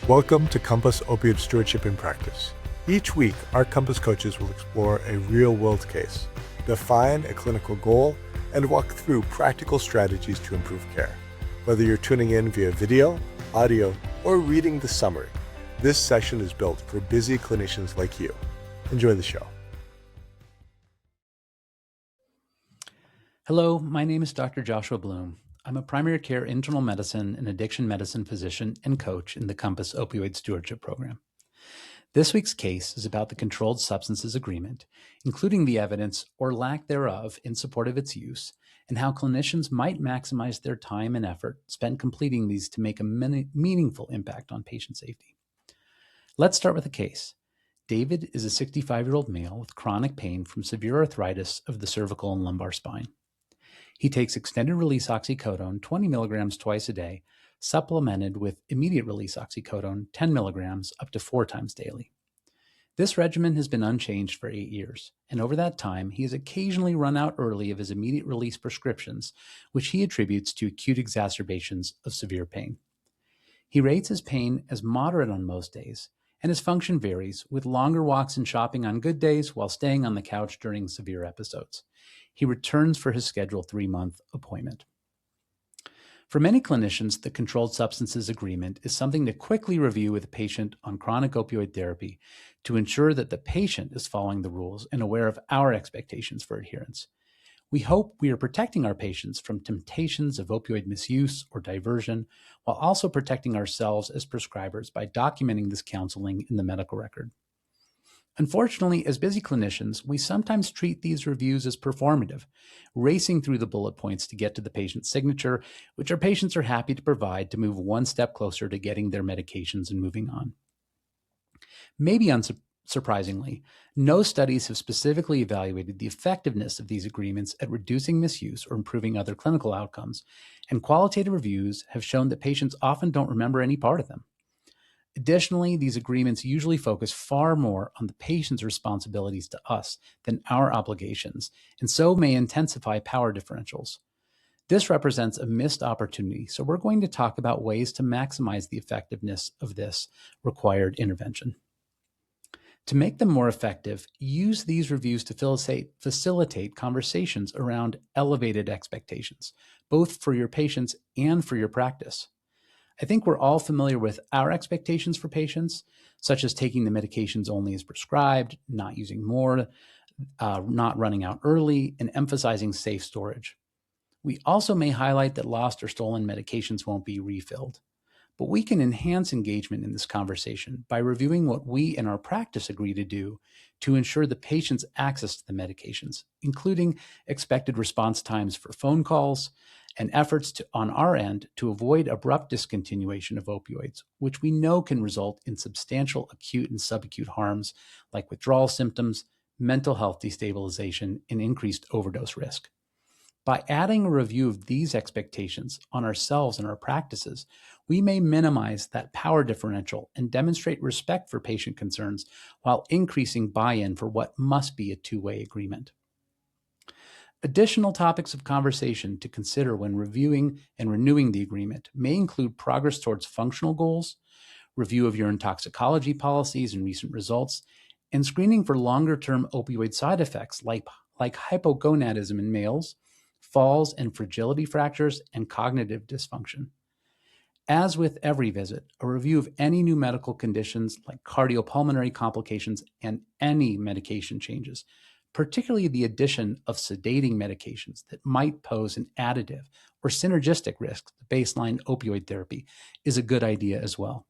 Welcome to Compass Opioid Stewardship in Practice. Each week, our Compass coaches will explore a real-world case, define a clinical goal, and walk through practical strategies to improve care. Whether you're tuning in via video, audio, or reading the summary, this session is built for busy clinicians like you. Enjoy the show. Hello, my name is Dr. Joshua Bloom. I'm a primary care internal medicine and addiction medicine physician and coach in the Compass Opioid Stewardship Program. This week's case is about the Controlled Substances Agreement, including the evidence or lack thereof in support of its use, and how clinicians might maximize their time and effort spent completing these to make a meaningful impact on patient safety. Let's start with the case. David is a 65-year-old male with chronic pain from severe arthritis of the cervical and lumbar spine. He takes extended-release oxycodone 20 milligrams twice a day, supplemented with immediate-release oxycodone 10 milligrams up to 4 times daily. This regimen has been unchanged for 8 years, and over that time, he has occasionally run out early of his immediate-release prescriptions, which he attributes to acute exacerbations of severe pain. He rates his pain as moderate on most days, and his function varies, with longer walks and shopping on good days while staying on the couch during severe episodes. He returns for his scheduled 3-month appointment. For many clinicians, the Controlled Substances Agreement is something to quickly review with a patient on chronic opioid therapy to ensure that the patient is following the rules and aware of our expectations for adherence. We hope we are protecting our patients from temptations of opioid misuse or diversion, while also protecting ourselves as prescribers by documenting this counseling in the medical record. Unfortunately, as busy clinicians, we sometimes treat these reviews as performative, racing through the bullet points to get to the patient's signature, which our patients are happy to provide to move one step closer to getting their medications and moving on. Maybe unsurprisingly, no studies have specifically evaluated the effectiveness of these agreements at reducing misuse or improving other clinical outcomes, and qualitative reviews have shown that patients often don't remember any part of them. Additionally, these agreements usually focus far more on the patient's responsibilities to us than our obligations, and so may intensify power differentials. This represents a missed opportunity, so we're going to talk about ways to maximize the effectiveness of this required intervention. To make them more effective, use these reviews to facilitate conversations around elevated expectations, both for your patients and for your practice. I think we're all familiar with our expectations for patients, such as taking the medications only as prescribed, not using more, not running out early, and emphasizing safe storage. We also may highlight that lost or stolen medications won't be refilled. But we can enhance engagement in this conversation by reviewing what we and our practice agree to do to ensure the patient's access to the medications, including expected response times for phone calls, and efforts on our end to avoid abrupt discontinuation of opioids, which we know can result in substantial acute and subacute harms like withdrawal symptoms, mental health destabilization, and increased overdose risk. By adding a review of these expectations on ourselves and our practices, we may minimize that power differential and demonstrate respect for patient concerns while increasing buy-in for what must be a two-way agreement. Additional topics of conversation to consider when reviewing and renewing the agreement may include progress towards functional goals, review of urine toxicology policies and recent results, and screening for longer-term opioid side effects like hypogonadism in males, falls and fragility fractures, and cognitive dysfunction. As with every visit, a review of any new medical conditions like cardiopulmonary complications and any medication changes, particularly the addition of sedating medications that might pose an additive or synergistic risk to baseline opioid therapy, is a good idea as well.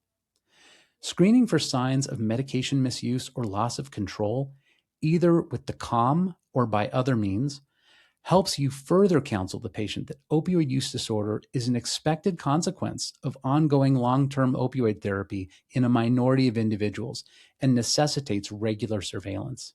Screening for signs of medication misuse or loss of control, either with the COM or by other means, helps you further counsel the patient that opioid use disorder is an expected consequence of ongoing long-term opioid therapy in a minority of individuals and necessitates regular surveillance.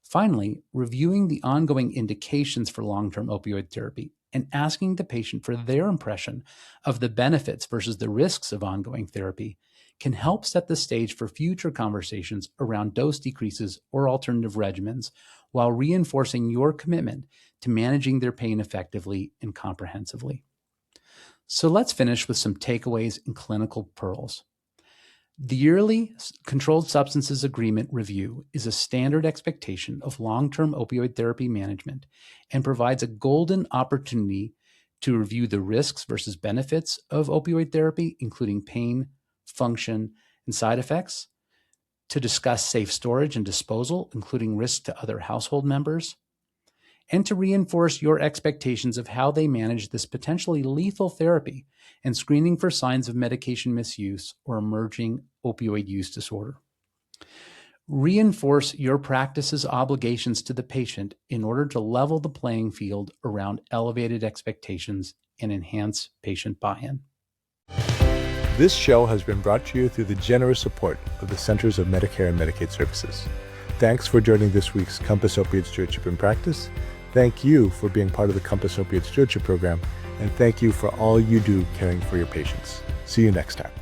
Finally, reviewing the ongoing indications for long-term opioid therapy and asking the patient for their impression of the benefits versus the risks of ongoing therapy can help set the stage for future conversations around dose decreases or alternative regimens while reinforcing your commitment to managing their pain effectively and comprehensively. So let's finish with some takeaways and clinical pearls. The yearly Controlled Substances Agreement review is a standard expectation of long-term opioid therapy management and provides a golden opportunity to review the risks versus benefits of opioid therapy, including pain, function, and side effects, to discuss safe storage and disposal, including risk to other household members, and to reinforce your expectations of how they manage this potentially lethal therapy and screening for signs of medication misuse or emerging opioid use disorder. Reinforce your practice's obligations to the patient in order to level the playing field around elevated expectations and enhance patient buy-in. This show has been brought to you through the generous support of the Centers of Medicare and Medicaid Services. Thanks for joining this week's Compass Opioid Stewardship in Practice. Thank you for being part of the Compass Opioid Stewardship Program, and thank you for all you do caring for your patients. See you next time.